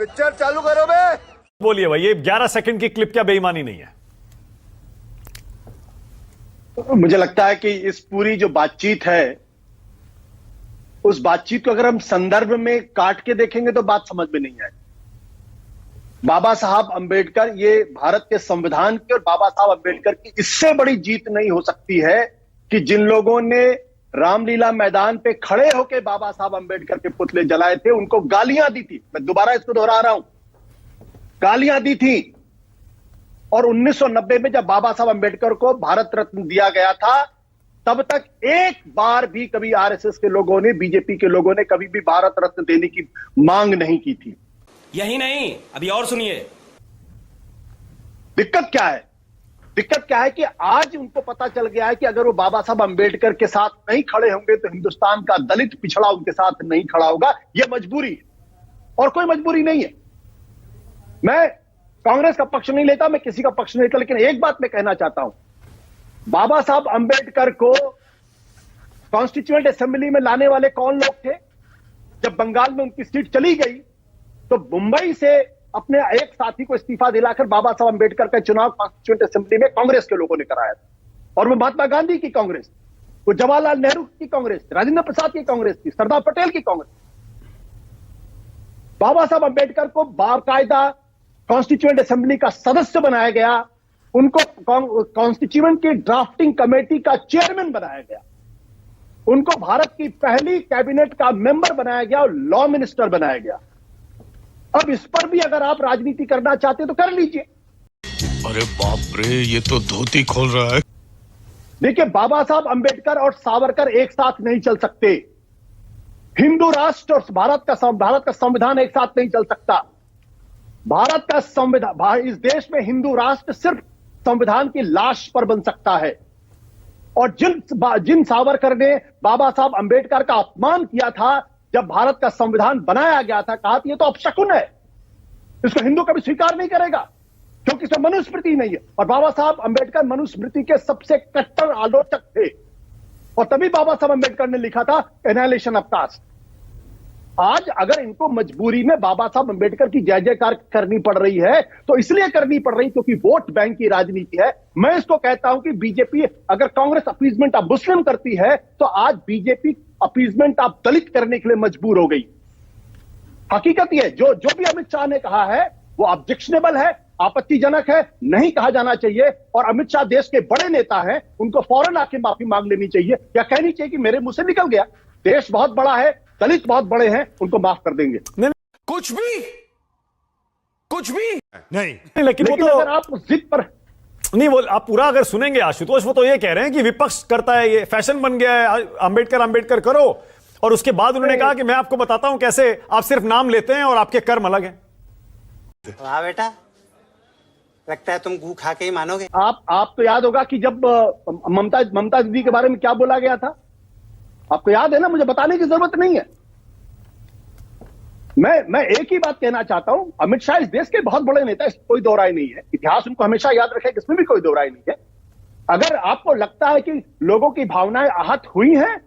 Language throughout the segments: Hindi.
पिक्चर चालू करो बे। बोलिए भाई, ये 11 सेकंड की क्लिप क्या बेईमानी नहीं है? मुझे लगता है कि इस पूरी जो बातचीत है, उस बातचीत को अगर हम संदर्भ में काट के देखेंगे तो बात समझ में नहीं आए। बाबा साहब अंबेडकर, ये भारत के संविधान की और बाबा साहब अंबेडकर की इससे बड़ी जीत नहीं हो सकती है कि जिन लोगों ने रामलीला मैदान पे खड़े होकर बाबा साहब अंबेडकर के पुतले जलाए थे, उनको गालियां दी थी। मैं दोबारा इसको दोहरा रहा हूं, गालियां दी थी। और 1990 में जब बाबा साहब अंबेडकर को भारत रत्न दिया गया था, तब तक एक बार भी कभी आरएसएस के लोगों ने, बीजेपी के लोगों ने कभी भी भारत रत्न देने की मांग नहीं की थी। यही नहीं, अभी और सुनिए। दिक्कत क्या है? दिक्कत क्या है कि आज उनको पता चल गया है कि अगर वो बाबा साहब अंबेडकर के साथ नहीं खड़े होंगे तो हिंदुस्तान का दलित पिछड़ा उनके साथ नहीं खड़ा होगा। यह मजबूरी है और कोई मजबूरी नहीं है। मैं कांग्रेस का पक्ष नहीं लेता, मैं किसी का पक्ष नहीं लेता, लेकिन एक बात मैं कहना चाहता हूं, बाबा साहब अंबेडकर को कॉन्स्टिट्यूएंट असेंबली में लाने वाले कौन लोग थे? जब बंगाल में उनकी सीट चली गई तो मुंबई से अपने एक साथी को इस्तीफा दिलाकर बाबा साहब अंबेडकर का चुनाव कॉन्स्टिट्यूएंट असेंबली में कांग्रेस के लोगों ने कराया था। और वो महात्मा गांधी की कांग्रेस, वो जवाहरलाल नेहरू की कांग्रेस, राजेंद्र प्रसाद की कांग्रेस थी, सरदार पटेल की कांग्रेस। बाबा साहब अंबेडकर को बाकायदा कॉन्स्टिट्यूएंट असेंबली का सदस्य बनाया गया, उनको कॉन्स्टिट्यूएंट की ड्राफ्टिंग कमेटी का चेयरमैन बनाया गया, उनको भारत की पहली कैबिनेट का मेंबर बनाया गया और लॉ मिनिस्टर बनाया गया। अब इस पर भी अगर आप राजनीति करना चाहते तो कर लीजिए। अरे बाप रे, ये तो धोती खोल रहा है। देखिए, बाबा साहब अंबेडकर और सावरकर एक साथ नहीं चल सकते। हिंदू राष्ट्र और भारत का संविधान एक साथ नहीं चल सकता। भारत का संविधान, इस देश में हिंदू राष्ट्र सिर्फ संविधान की लाश पर बन सकता है। और जिन सावरकर ने बाबा साहब अंबेडकर का अपमान किया था जब भारत का संविधान बनाया गया था, कहा ये तो अपशकुन है, इसको हिंदू कभी स्वीकार नहीं करेगा क्योंकि इसमें मनुस्मृति नहीं है। और बाबा साहब अंबेडकर मनुस्मृति के सबसे कट्टर आलोचक थे और तभी बाबा साहब अंबेडकर ने लिखा था एनालिशन ऑफ कास्ट। आज अगर इनको मजबूरी में बाबा साहब अंबेडकर की जय जयकार करनी पड़ रही है तो इसलिए करनी पड़ रही क्योंकि वोट बैंक की राजनीति है। मैं इसको कहता हूं कि बीजेपी, अगर कांग्रेस अपीजमेंट ऑफ मुस्लिम करती है तो आज बीजेपी अपीजमेंट ऑफ दलित करने के लिए मजबूर हो गई। हकीकत यह है, जो भी अमित शाह ने कहा है वो ऑब्जेक्शनेबल है, आपत्तिजनक है, नहीं कहा जाना चाहिए। और अमित शाह देश के बड़े नेता हैं, उनको फौरन आके माफी मांग लेनी चाहिए या कहनी चाहिए कि मेरे मुंह से निकल गया, देश बहुत बड़ा है, दलित बहुत बड़े हैं, उनको माफ कर देंगे। कुछ भी नहीं, लेकिन वो तो अगर आप उस जिद पर नहीं, वो आप पूरा अगर सुनेंगे आशुतोष, वो तो ये कह रहे हैं कि विपक्ष करता है, ये फैशन बन गया है, अंबेडकर करो। और उसके बाद उन्होंने कहा कि मैं आपको बताता हूं कैसे आप सिर्फ नाम लेते हैं और आपके कर्म अलग हैं। वाह बेटा, लगता है तुम गू खा के ही मानोगे। आपको याद होगा कि जब ममता दीदी के बारे में क्या बोला गया था, आपको याद है ना, मुझे बताने की जरूरत नहीं है। मैं एक ही बात कहना चाहता हूं, अमित शाह इस देश के बहुत बड़े नेता, इसमें कोई दो राय नहीं है। इतिहास उनको हमेशा याद रखेगा, इसमें भी कोई दो राय नहीं है। अगर आपको लगता है कि लोगों की भावनाएं आहत हुई हैं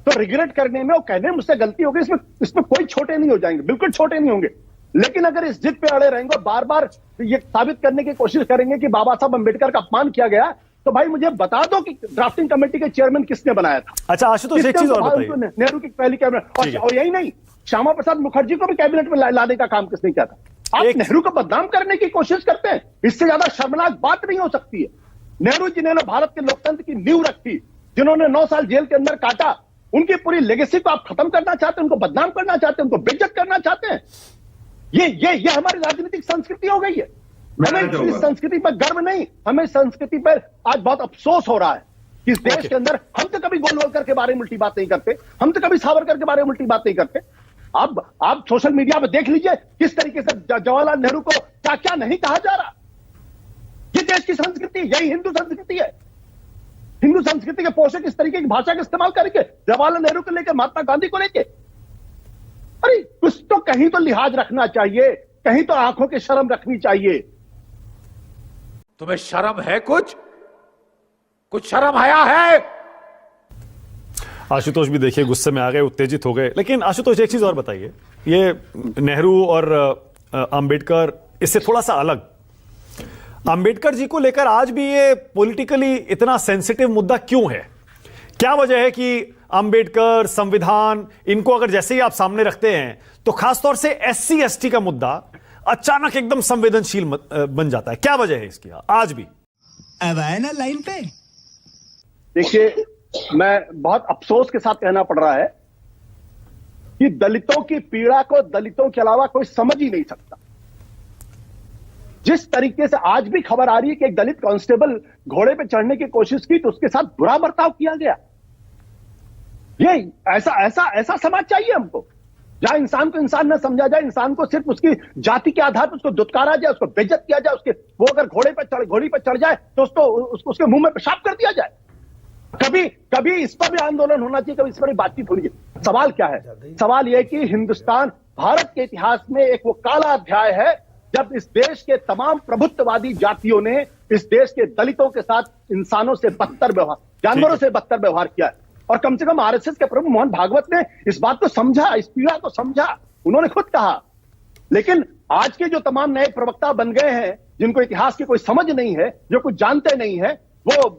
तो रिग्रेट करने में और कहने में मुझसे गलती होगी, इसमें कोई छोटे नहीं हो जाएंगे, बिल्कुल छोटे नहीं होंगे। लेकिन अगर इस जिद पे अड़े रहेंगे और बार बार ये साबित करने की कोशिश करेंगे कि बाबा साहब अंबेडकर का अपमान किया गया, तो भाई मुझे बता दो कि ड्राफ्टिंग कमेटी के चेयरमैन किसने बनाया था। अच्छा आशुतोष, एक चीज और बताइए, नेहरू की पहली कैबिनेट, और यही नहीं, श्यामा प्रसाद मुखर्जी को भी कैबिनेट में लाने का काम किसने किया था? आप नेहरू को बदनाम करने की कोशिश करते हैं, इससे ज्यादा शर्मनाक बात नहीं हो सकती है। नेहरू जिन्होंने भारत के लोकतंत्र की नींव रखी, जिन्होंने 9 साल जेल के अंदर काटा, उनकी पूरी लेगेसी को आप खत्म करना चाहते हैं, उनको बदनाम करना चाहते हैं, उनको बेइज्जत करना चाहते हैं। ये हमारी राजनीतिक संस्कृति हो गई है। हमें इस संस्कृति पर गर्व नहीं, हमें संस्कृति पर आज बहुत अफसोस हो रहा है कि इस देश के अंदर हम तो कभी गोलवलकर के बारे में उल्टी बात नहीं करते, हम तो कभी सावरकर के बारे में उल्टी बात नहीं करते। आप सोशल मीडिया पर देख लीजिए किस तरीके से जवाहरलाल नेहरू को क्या क्या नहीं कहा जा रहा। ये देश की संस्कृति, यही हिंदू संस्कृति है। हिंदू संस्कृति के पोषक इस तरीके की भाषा का इस्तेमाल करके, जवाहरलाल नेहरू को लेकर, महात्मा गांधी को लेकर, अरे कुछ तो कहीं तो लिहाज रखना चाहिए, कहीं तो आंखों की शर्म रखनी चाहिए। तुम्हें शर्म है? कुछ शर्म आया है? आशुतोष भी देखिए गुस्से में आ गए, उत्तेजित हो गए। लेकिन आशुतोष एक चीज और बताइए, ये नेहरू और अंबेडकर इससे थोड़ा सा अलग। अंबेडकर जी को लेकर आज भी ये पॉलिटिकली इतना सेंसिटिव मुद्दा क्यों है? क्या वजह है कि अंबेडकर, संविधान, इनको अगर जैसे ही आप सामने रखते हैं तो खासतौर से SC ST का मुद्दा अचानक एकदम संवेदनशील बन जाता है? क्या वजह है इसकी आज भी? अब आए ना लाइन पे। देखिए, मैं बहुत अफसोस के साथ कहना पड़ रहा है कि दलितों की पीड़ा को दलितों के अलावा कोई समझ ही नहीं सकता। जिस तरीके से आज भी खबर आ रही है कि एक दलित कांस्टेबल घोड़े पे चढ़ने की कोशिश की तो उसके साथ बुरा बर्ताव किया गया। ये ऐसा समाज चाहिए हमको, जहां इंसान को इंसान न समझा जाए, इंसान को सिर्फ उसकी जाति के आधार पर उसको दुत्कारा जाए, उसको बेइज्जत किया जाए, वो अगर घोड़ी पर चढ़ जाए तो उसके मुंह में पेशाब कर दिया जाए। कभी इस पर भी आंदोलन होना चाहिए, कभी इस पर भी बातचीत होनी चाहिए। सवाल क्या है? सवाल यह कि हिंदुस्तान, भारत के इतिहास में एक वो काला अध्याय है जब इस देश के तमाम प्रभुत्ववादी जातियों ने इस देश के दलितों के साथ इंसानों से बदतर व्यवहार, जानवरों से बदतर व्यवहार किया है। और कम से कम RSS के प्रमुख मोहन भागवत ने इस बात को समझा, इस पीड़ा को समझा, उन्होंने खुद कहा। लेकिन आज के जो तमाम नए प्रवक्ता बन गए हैं, जिनको इतिहास की कोई समझ नहीं है, जो कुछ जानते नहीं है, वो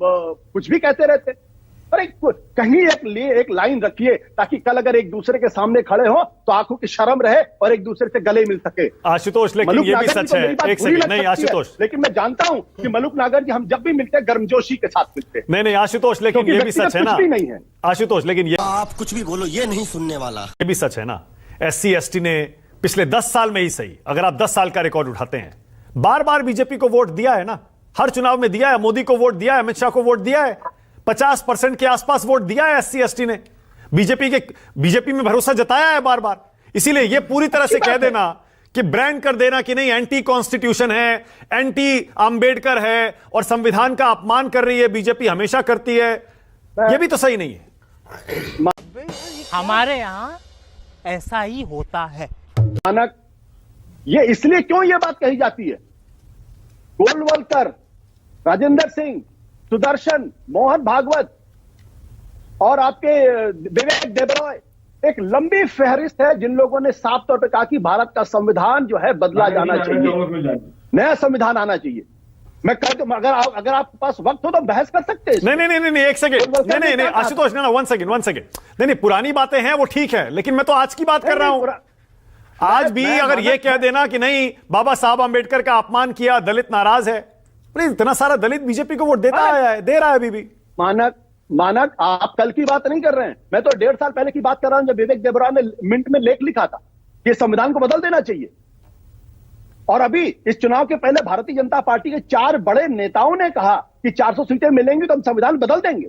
कुछ भी कहते रहते। पर कहीं एक लाइन रखिए ताकि कल अगर एक दूसरे के सामने खड़े हो तो आंखों की शर्म रहे और एक दूसरे से गले मिल सके। आशुतोष, लेकिन ये भी सच है, एक सेकंड, नहीं आशुतोष, लेकिन मैं जानता हूं कि मलुक नागर जी हम जब भी मिलते हैं गर्मजोशी के साथ मिलते हैं। नहीं आशुतोष, लेकिन ये भी सच है ना आशुतोष, लेकिन ये आप कुछ भी बोलो, ये नहीं सुनने वाला। ये भी सच है ना, SC ST ने पिछले 10 साल में ही सही, अगर आप 10 साल का रिकॉर्ड उठाते हैं, बार बार बीजेपी को वोट दिया है ना, हर चुनाव में दिया है, मोदी को वोट दिया है, अमित शाह को वोट दिया है, 50% के आसपास वोट दिया है SC ST ने, बीजेपी में भरोसा जताया है बार बार। इसीलिए ये पूरी तरह से कह देना कि ब्रांड कर देना कि नहीं एंटी कॉन्स्टिट्यूशन है, एंटी अंबेडकर है और संविधान का अपमान कर रही है बीजेपी, हमेशा करती है, यह भी तो सही नहीं है। हमारे यहां ऐसा ही होता है। मानक, ये इसलिए क्यों ये बात कही जाती है? गोलवलकर, राजेंद्र सिंह, सुदर्शन, मोहन भागवत और आपके विवेक देबरॉय, एक लंबी फहरिस्त है जिन लोगों ने साफ तौर पर कहा कि भारत का संविधान जो है बदला जाना चाहिए, नया संविधान आना चाहिए। मैं कहता हूं अगर आपके पास वक्त हो तो बहस कर सकते हैं। नहीं एक सेकंड, नहीं आशुतोष, ना वन सेकंड, नहीं पुरानी बातें हैं वो ठीक है, लेकिन मैं तो आज की बात कर रहा हूं। आज भी अगर ये कह देना कि नहीं बाबा साहब अंबेडकर का अपमान किया, दलित नाराज है, इतना सारा दलित बीजेपी को वोट देता आया है, दे रहा है अभी भी। मानक आप कल की बात नहीं कर रहे हैं, मैं तो 1.5 साल पहले की बात कर रहा हूं जब विवेक देबरॉय ने मिंट में लेख लिखा था कि संविधान को बदल देना चाहिए। और अभी इस चुनाव के पहले भारतीय जनता पार्टी के 4 बड़े नेताओं ने कहा कि 400 सीटें मिलेंगी तो हम संविधान बदल देंगे।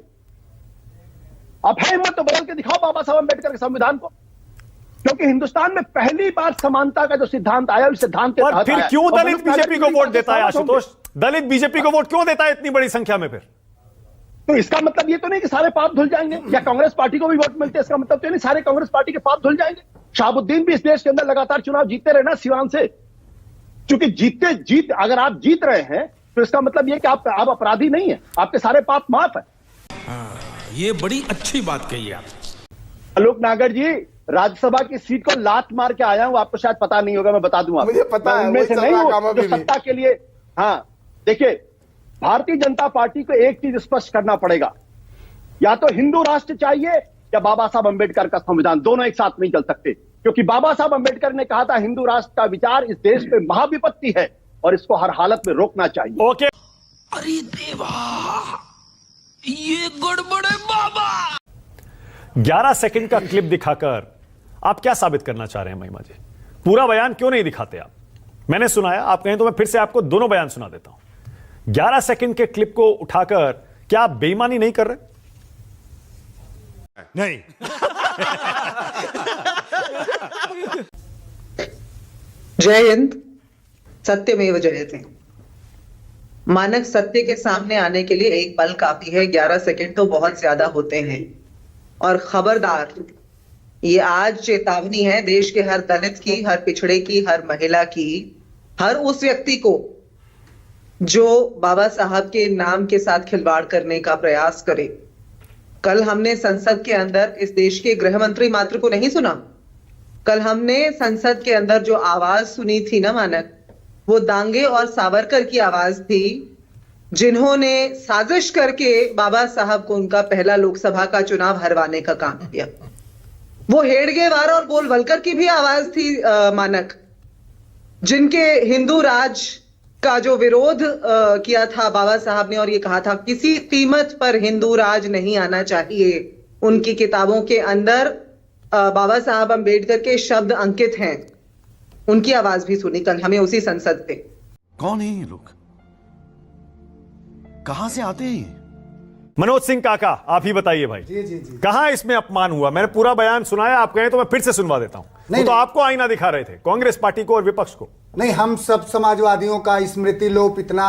अब है हिम्मत तो बदल के दिखाओ बाबा साहब अंबेडकर के संविधान को, क्योंकि हिंदुस्तान में पहली बार समानता का जो सिद्धांत आया, उस सिद्धांत के तहत फिर क्यों दलित बीजेपी को वोट देता है आशुतोष? दलित बीजेपी को वोट क्यों देता है इतनी बड़ी संख्या में? फिर तो इसका मतलब ये तो नहीं कि सारे पाप धुल जाएंगे, या कांग्रेस पार्टी को भी वोट मिलते हैं इसका मतलब तो नहीं सारे कांग्रेस पार्टी के पाप धुल जाएंगे। शहाबुद्दीन भी इस देश के अंदर लगातार चुनाव जीतते रहे ना सिवान से, क्योंकि अगर आप जीत रहे हैं तो इसका मतलब ये कि आप अपराधी नहीं है, आपके सारे पाप माफ है। ये बड़ी अच्छी बात कही आप। आलोक नागर जी, राज्यसभा की सीट को लात मार के आया हूं, आपको शायद पता नहीं होगा, मैं बता दूं आपको। मुझे पता है, उनमें से नहीं हूं जो सत्ता के लिए। हाँ देखिए, भारतीय जनता पार्टी को एक चीज स्पष्ट करना पड़ेगा, या तो हिंदू राष्ट्र चाहिए या बाबा साहब अंबेडकर का संविधान, दोनों एक साथ नहीं चल सकते। क्योंकि बाबा साहब अंबेडकर ने कहा था हिंदू राष्ट्र का विचार इस देश में महाविपत्ति है और इसको हर हालत में रोकना चाहिए। ओके, अरे देवा, ये गड़बड़ है बाबा। 11 सेकंड का क्लिप दिखाकर आप क्या साबित करना चाह रहे हैं महिमा जी? पूरा बयान क्यों नहीं दिखाते आप? मैंने सुनाया, आप कहें तो मैं फिर से आपको दोनों बयान सुना देता हूं। 11 सेकंड के क्लिप को उठाकर क्या आप बेईमानी नहीं कर रहे? नहीं। जय हिंद, सत्यमेव जयते। मानक सत्य के सामने आने के लिए एक पल काफी है, 11 सेकंड तो बहुत ज्यादा होते हैं। और खबरदार, ये आज चेतावनी है देश के हर दलित की, हर पिछड़े की, हर महिला की, हर उस व्यक्ति को जो बाबा साहब के नाम के साथ खिलवाड़ करने का प्रयास करे। कल हमने संसद के अंदर इस देश के गृह मंत्री मात्र को नहीं सुना, कल हमने संसद के अंदर जो आवाज सुनी थी ना मानक, वो दांगे और सावरकर की आवाज थी, जिन्होंने साजिश करके बाबा साहब को उनका पहला लोकसभा का चुनाव हरवाने का काम किया। वो हेडगेवार और गोलवलकर की भी आवाज थी मानक, जिनके हिंदू राज का जो विरोध किया था बाबा साहब ने और ये कहा था किसी कीमत पर हिंदू राज नहीं आना चाहिए। उनकी किताबों के अंदर बाबा साहब अंबेडकर के शब्द अंकित हैं। उनकी आवाज भी सुनी कल हमें उसी संसद से। कौन है ये लोग, कहां से आते हैं? मनोज सिंह काका, आप ही बताइए भाई। जी। कहां इसमें अपमान हुआ? मैंने पूरा बयान सुनाया, आप कहें तो मैं फिर से सुनवा देता हूं। वो तो आपको आईना दिखा रहे थे, कांग्रेस पार्टी को और विपक्ष को। नहीं, हम सब समाजवादियों का स्मृति लोप इतना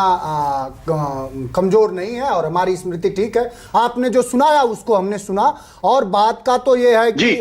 कमजोर नहीं है और हमारी स्मृति ठीक है। आपने जो सुनाया उसको हमने सुना, और बात का तो ये है कि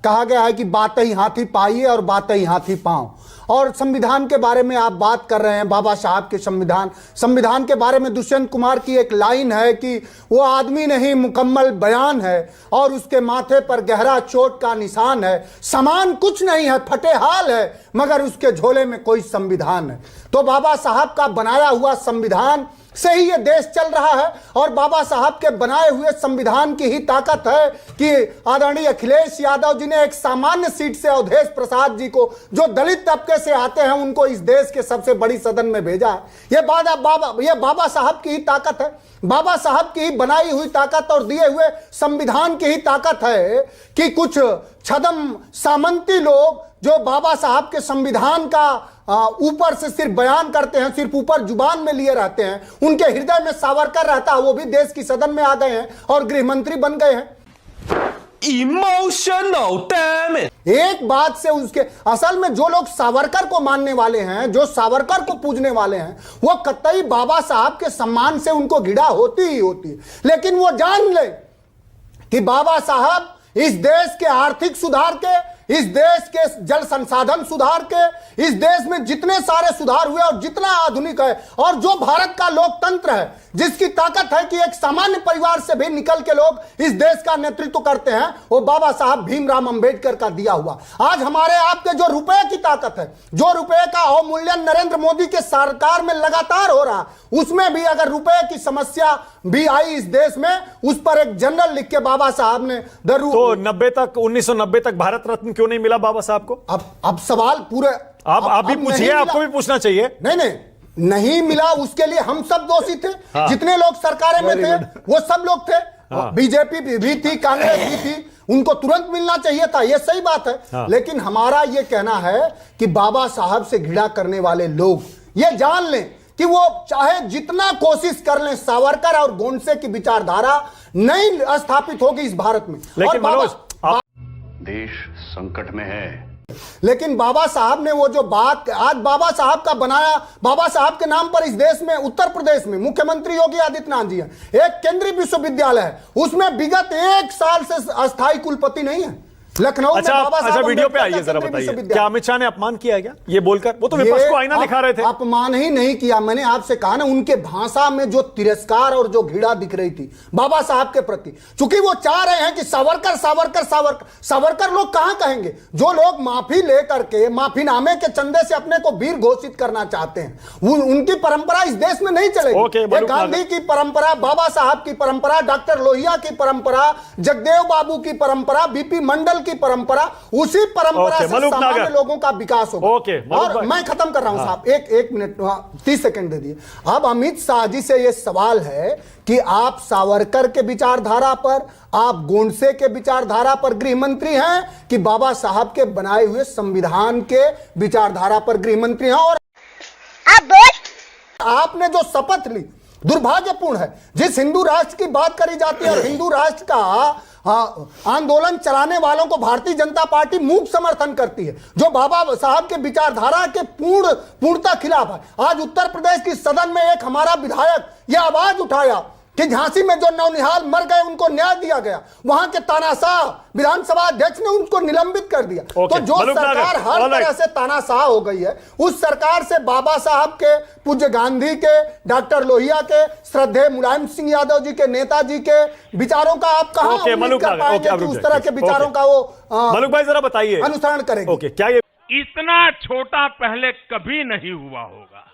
कहा गया है कि बात ही हाथी पाइए और बात ही हाथी पांव। और संविधान के बारे में आप बात कर रहे हैं, बाबा साहब के संविधान के बारे में दुष्यंत कुमार की एक लाइन है कि वो आदमी नहीं मुकम्मल बयान है और उसके माथे पर गहरा चोट का निशान है। समान कुछ नहीं है, फटे हाल है, मगर उसके झोले में कोई संविधान है। तो बाबा साहब का बनाया हुआ संविधान से ही ये देश चल रहा है, और बाबा साहब के बनाए हुए संविधान की ही ताकत है कि आदरणीय अखिलेश यादव जी ने एक सामान्य सीट से अवधेश प्रसाद जी को, जो दलित तबके से आते हैं, उनको इस देश के सबसे बड़ी सदन में भेजा है। ये बाबा साहब की ही ताकत है, बाबा साहब की ही बनाई हुई ताकत और दिए हुए संविधान की ही ताकत है कि कुछ छदम सामंती लोग जो बाबा साहब के संविधान का ऊपर से सिर्फ बयान करते हैं, सिर्फ ऊपर जुबान में लिए रहते हैं, उनके हृदय में सावरकर रहता है, वो भी देश की सदन में आ गए हैं और गृह मंत्री बन गए हैं। Emotional damn it. एक बात से उसके असल में जो लोग सावरकर को मानने वाले हैं, जो सावरकर को पूजने वाले हैं, वो कतई बाबा साहब के सम्मान से उनको घृणा होती ही होती है। लेकिन वो जान ले कि बाबा साहब इस देश के आर्थिक सुधार के, इस देश के जल संसाधन सुधार के, इस देश में जितने सारे सुधार हुए और जितना आधुनिक है, और जो भारत का लोकतंत्र है, जिसकी ताकत है कि एक सामान्य परिवार से भी निकल के लोग इस देश का नेतृत्व करते हैं, वो बाबा साहब भीमराव अंबेडकर का दिया हुआ। आज हमारे आपके जो रुपए की ताकत है, जो रुपए का अवमूल्यन नरेंद्र मोदी के सरकार में लगातार हो रहा, उसमें भी अगर रुपए की समस्या भी आई इस देश में, उस पर एक जनरल लिख के बाबा साहब ने तो 1990 तक भारत रत्न क्यों नहीं मिला बाबा साहब को? अब सवाल पूरे आप भी पूछिए, आपको भी पूछना चाहिए। नहीं मिला, उसके लिए हम सब दोषी थे। जितने लोग सरकारें में थे वो सब लोग थे। बीजेपी भी थी, कांग्रेस भी थी, उनको तुरंत मिलना चाहिए था, ये सही बात है। लेकिन हमारा ये कहना है कि बाबा साहब से घृणा करने वाले लोग ये जान लें कि वो चाहे जितना कोशिश कर लें, सावरकर और गोडसे की विचारधारा नहीं स्थापित होगी इस भारत में। लेकिन मनोज, देश संकट में है। लेकिन बाबा साहब ने वो जो बात आज बाबा साहब का बनाया, बाबा साहब के नाम पर इस देश में, उत्तर प्रदेश में मुख्यमंत्री योगी आदित्यनाथ जी हैं, एक केंद्रीय विश्वविद्यालय है, उसमें विगत 1 साल से अस्थायी कुलपति नहीं है। लखनऊ में बाबा साहब वीडियो पे आइए जरा, बताइए क्या अमित शाह ने अपमान किया क्या ये बोलकर? वो तो विपक्ष को आईना दिखा रहे थे। अपमान ही नहीं किया, मैंने आपसे कहा ना, उनके भाषा में जो तिरस्कार और जो घृणा दिख रही थी बाबा साहब के प्रति, चूंकि वो चाह रहे हैं कि सावरकर सावरकर सावरकर सावरकर लोग कहां कहेंगे? जो लोग माफी लेकर के, माफीनामे के चंदे से अपने को वीर घोषित करना चाहते हैं, उनकी परंपरा इस देश में नहीं चलेगी। गांधी की परंपरा, बाबा साहब की परंपरा, डॉक्टर लोहिया की परंपरा, जगदेव बाबू की परंपरा, बीपी मंडल की परंपरा, उसी परंपरा से सामान्य लोगों का विकास होगा। और मैं खत्म कर रहा हूं साहब, एक मिनट 30 सेकंड दे दिए। अब अमित शाह जी से यह सवाल है कि आप सावरकर के विचारधारा पर, आप गोडसे के विचारधारा पर गृह मंत्री हैं कि बाबा साहब के बनाए हुए संविधान के विचारधारा पर गृह मंत्री हैं? और आपने जो शपथ ली दुर्भाग्यपूर्ण है। जिस हिंदू राष्ट्र की बात करी जाती है और हिंदू राष्ट्र का आंदोलन चलाने वालों को भारतीय जनता पार्टी मूक समर्थन करती है, जो बाबा साहब के विचारधारा के पूर्णता खिलाफ है। आज उत्तर प्रदेश की सदन में एक हमारा विधायक यह आवाज उठाया कि झांसी में जो नौनिहाल मर गए उनको न्याय दिया गया, वहां के तानाशाह विधानसभा अध्यक्ष ने उनको निलंबित कर दिया। तो जो सरकार हर तरह से तानाशाह हो गई है, उस सरकार से बाबा साहब के, पूज्य गांधी के, डॉक्टर लोहिया के, श्रद्धेय मुलायम सिंह यादव जी के, नेताजी के विचारों का आप कहां उम्मीद कर पाएंगे कि उस तरह के विचारों का वो मलुक भाई जरा बताइए अनुसरण करेंगे? क्या ये इतना छोटा पहले कभी नहीं हुआ होगा।